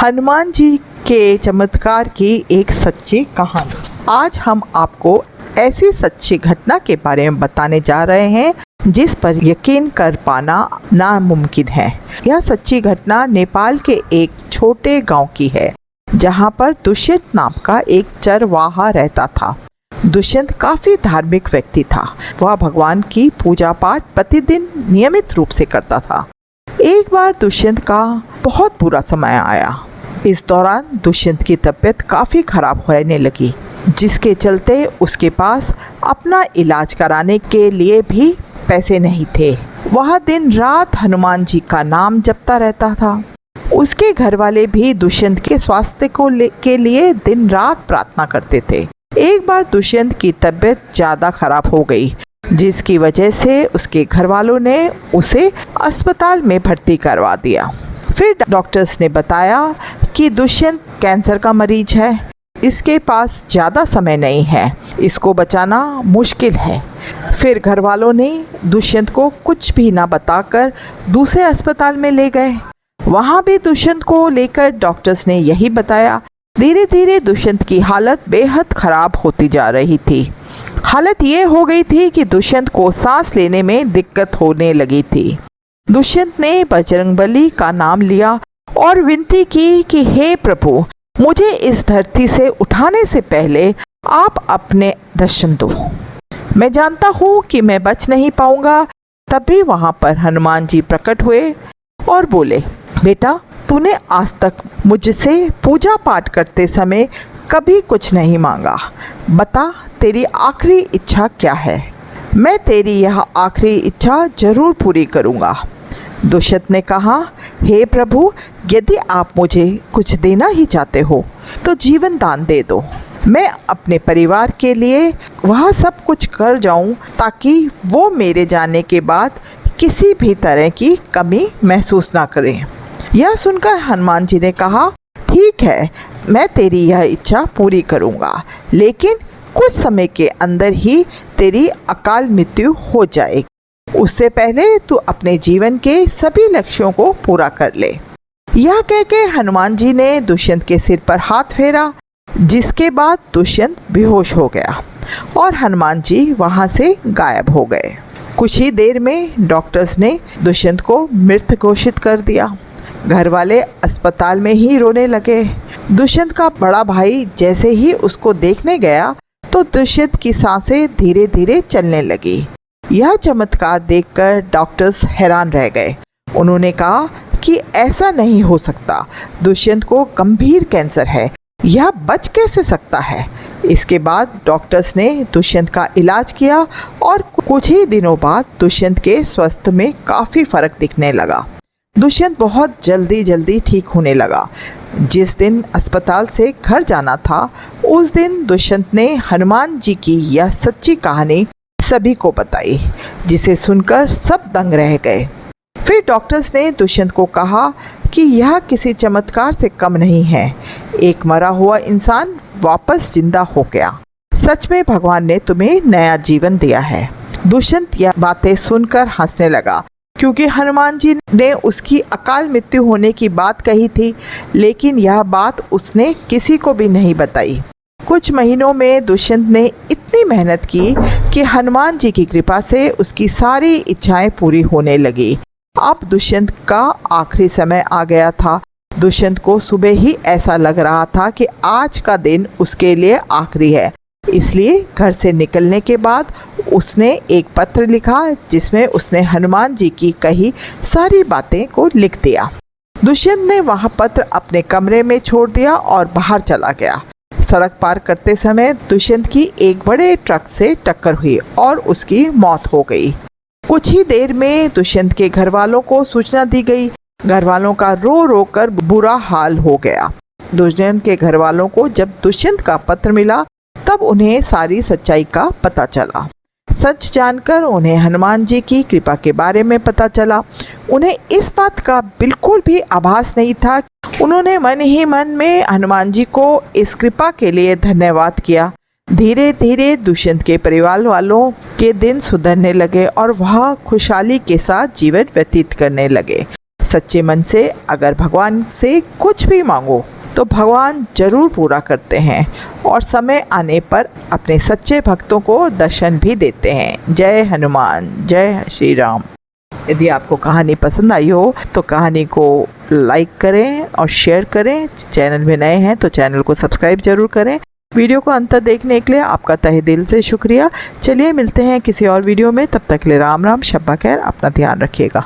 हनुमान जी के चमत्कार की एक सच्ची कहानी। आज हम आपको ऐसी सच्ची घटना के बारे में बताने जा रहे हैं जिस पर यकीन कर पाना नामुमकिन है। यह सच्ची घटना नेपाल के एक छोटे गांव की है जहां पर दुष्यंत नाम का एक चरवाहा रहता था। दुष्यंत काफ़ी धार्मिक व्यक्ति था। वह भगवान की पूजा पाठ प्रतिदिन नियमित रूप से करता था। एक बार दुष्यंत का बहुत बुरा समय आया। इस दौरान दुष्यंत की तबीयत काफ़ी खराब होने लगी, जिसके चलते उसके पास अपना इलाज कराने के लिए भी पैसे नहीं थे। वह दिन रात हनुमान जी का नाम जपता रहता था। उसके घर वाले भी दुष्यंत के स्वास्थ्य के लिए दिन रात प्रार्थना करते थे। एक बार दुष्यंत की तबीयत ज़्यादा खराब हो गई, जिसकी वजह से उसके घर वालों ने उसे अस्पताल में भर्ती करवा दिया। फिर डॉक्टर्स ने बताया कि दुष्यंत कैंसर का मरीज है, इसके पास ज़्यादा समय नहीं है, इसको बचाना मुश्किल है। फिर घर वालों ने दुष्यंत को कुछ भी ना बताकर दूसरे अस्पताल में ले गए। वहाँ भी दुष्यंत को लेकर डॉक्टर्स ने यही बताया। धीरे धीरे दुष्यंत की हालत बेहद ख़राब होती जा रही थी। हालत ये हो गई थी कि दुष्यंत को सांस लेने में दिक्कत होने लगी थी। दुष्यंत ने बजरंगबली का नाम लिया और विनती की कि हे प्रभु, मुझे इस धरती से उठाने से पहले आप अपने दर्शन दो। मैं जानता हूँ कि मैं बच नहीं पाऊंगा। तभी वहाँ पर हनुमान जी प्रकट हुए और बोले, बेटा, तूने आज तक मुझसे पूजा पाठ करते समय कभी कुछ नहीं मांगा। बता, तेरी आखिरी इच्छा क्या है? मैं तेरी यह आखिरी इच्छा जरूर पूरी करूँगा। दुष्यंत ने कहा, हे प्रभु, यदि आप मुझे कुछ देना ही चाहते हो तो जीवन दान दे दो। मैं अपने परिवार के लिए वह सब कुछ कर जाऊं ताकि वो मेरे जाने के बाद किसी भी तरह की कमी महसूस ना करें। यह सुनकर हनुमान जी ने कहा, ठीक है, मैं तेरी यह इच्छा पूरी करूंगा, लेकिन कुछ समय के अंदर ही तेरी अकाल मृत्यु हो जाएगी। उससे पहले तू अपने जीवन के सभी लक्ष्यों को पूरा कर ले। यह कह के हनुमान जी ने दुष्यंत के सिर पर हाथ फेरा, जिसके बाद दुष्यंत बेहोश हो गया और हनुमान जी वहां से गायब हो गए। कुछ ही देर में डॉक्टर्स ने दुष्यंत को मृत घोषित कर दिया। घर वाले अस्पताल में ही रोने लगे। दुष्यंत का बड़ा भाई जैसे ही उसको देखने गया तो दुष्यंत की सांसें धीरे धीरे चलने लगी। यह चमत्कार देखकर डॉक्टर्स हैरान रह गए। उन्होंने कहा कि ऐसा नहीं हो सकता, दुष्यंत को गंभीर कैंसर है, यह बच कैसे सकता है। इसके बाद डॉक्टर्स ने दुष्यंत का इलाज किया और कुछ ही दिनों बाद दुष्यंत के स्वास्थ्य में काफ़ी फर्क दिखने लगा। दुष्यंत बहुत जल्दी ठीक होने लगा। जिस दिन अस्पताल से घर जाना था, उस दिन दुष्यंत ने हनुमान जी की यह सच्ची कहानी सभी को बताई, जिसे सुनकर सब दंग रह गए। फिर डॉक्टर्स ने दुष्यंत को कहा कि यह किसी चमत्कार से कम नहीं है। एक मरा हुआ इंसान वापस जिंदा हो गया। सच में भगवान ने तुम्हें नया जीवन दिया है। दुष्यंत यह बातें सुनकर हंसने लगा, क्योंकि हनुमान जी ने उसकी अकाल मृत्यु होने की बात कही थी, लेकिन यह बात उसने किसी को भी नहीं बताई। कुछ महीनों में दुष्यंत ने इतनी मेहनत की कि हनुमान जी की कृपा से उसकी सारी इच्छाएं पूरी होने लगी। अब दुष्यंत का आखिरी समय आ गया था। दुष्यंत को सुबह ही ऐसा लग रहा था कि आज का दिन उसके लिए आखिरी है। इसलिए घर से निकलने के बाद उसने एक पत्र लिखा, जिसमें उसने हनुमान जी की कही सारी बातें को लिख दिया। दुष्यंत ने वह पत्र अपने कमरे में छोड़ दिया और बाहर चला गया। सड़क पार करते समय दुष्यंत की एक बड़े ट्रक से टक्कर हुई और उसकी मौत हो गई। कुछ ही देर में दुष्यंत के घर वालों को सूचना दी गई। घर वालों का रो रो कर बुरा हाल हो गया। दुष्यंत के घर वालों को जब दुष्यंत का पत्र मिला, तब उन्हें सारी सच्चाई का पता चला। सच जानकर उन्हें हनुमान जी की कृपा के बारे में पता चला। उन्हें इस बात का बिल्कुल भी आभास नहीं था। उन्होंने मन ही मन में हनुमान जी को इस कृपा के लिए धन्यवाद किया। धीरे धीरे दुष्यंत के परिवार वालों के दिन सुधरने लगे और वह खुशहाली के साथ जीवन व्यतीत करने लगे। सच्चे मन से अगर भगवान से कुछ भी मांगो तो भगवान जरूर पूरा करते हैं और समय आने पर अपने सच्चे भक्तों को दर्शन भी देते हैं। जय हनुमान, जय श्री राम। यदि आपको कहानी पसंद आई हो तो कहानी को लाइक करें और शेयर करें। चैनल में नए हैं तो चैनल को सब्सक्राइब जरूर करें। वीडियो को अंत तक देखने के लिए आपका तहे दिल से शुक्रिया। चलिए मिलते हैं किसी और वीडियो में, तब तक के लिए राम राम, शब्बा खैर, अपना ध्यान रखिएगा।